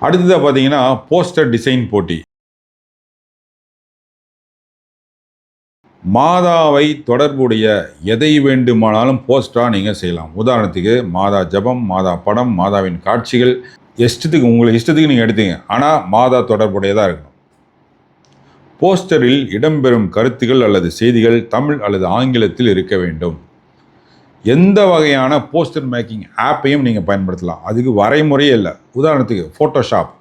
அடுத்ததாக பார்த்தீங்கன்னா poster design போட்டி. மாதாவை தொடர்புடைய எதை வேண்டுமானாலும் போஸ்டராக நீங்கள் செய்யலாம். உதாரணத்துக்கு மாதா ஜபம், மாதா படம், மாதாவின் காட்சிகள், உங்களை இஷ்டத்துக்கு நீங்கள் எடுத்தீங்க. ஆனால் மாதா தொடர்புடையதாக இருக்கணும். போஸ்டரில் இடம்பெறும் கருத்துக்கள் அல்லது செய்திகள் தமிழ் அல்லது ஆங்கிலத்தில் இருக்க வேண்டும். எந்த வகையான போஸ்டர் மேக்கிங் ஆப்பையும் நீங்கள் பயன்படுத்தலாம். அதுக்கு வரைமுறையே இல்லை. உதாரணத்துக்கு ஃபோட்டோஷாப்,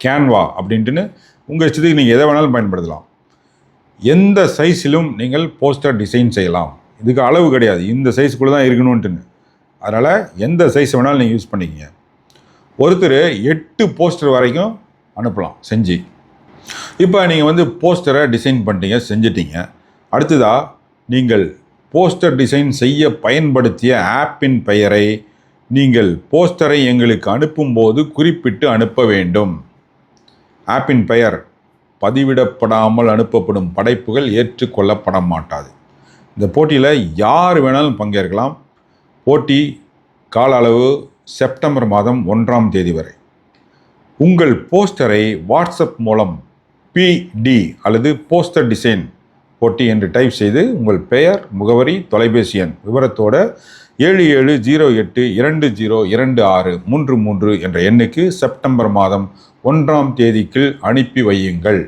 கேன்வா அப்படின்ட்டுன்னு உங்கள் இஷ்டத்துக்கு நீங்கள் எதை வேணாலும் பயன்படுத்தலாம். எந்த சைஸிலும் நீங்கள் போஸ்டர் டிசைன் செய்யலாம். இதுக்கு அளவு கிடையாது, இந்த சைஸுக்குள்ளே தான் இருக்கணும்ட்டுன்னு. அதனால் எந்த சைஸ் வேணாலும் நீங்கள் யூஸ் பண்ணிக்கிங்க. ஒருத்தர் 8 போஸ்டர் வரைக்கும் அனுப்பலாம் செஞ்சு. இப்போ நீங்கள் போஸ்டரை டிசைன் பண்ணிட்டீங்க, செஞ்சிட்டீங்க. அடுத்ததாக நீங்கள் போஸ்டர் டிசைன் செய்ய பயன்படுத்திய ஆப்பின் பெயரை நீங்கள் போஸ்டரை எங்களுக்கு அனுப்பும்போது குறிப்பிட்டு அனுப்ப வேண்டும். ஆப்பின் பெயர் பதிவிடப்படாமல் அனுப்பப்படும் படைப்புகள் ஏற்றுக்கொள்ளப்பட மாட்டாது. இந்த போட்டியில் யார் வேணாலும் பங்கேற்கலாம். போட்டி கால அளவு செப்டம்பர் மாதம் 1ஆம் தேதி வரை. உங்கள் போஸ்டரை வாட்ஸ்அப் மூலம் PD அல்லது போஸ்டர் டிசைன் போட்டி என்று டைப் செய்து உங்கள் பெயர், முகவரி, தொலைபேசி எண் விவரத்தோட 7708202633 என்ற எண்ணுக்கு செப்டம்பர் மாதம் 1ஆம் தேதிக்கு அனுப்பி வையுங்கள்.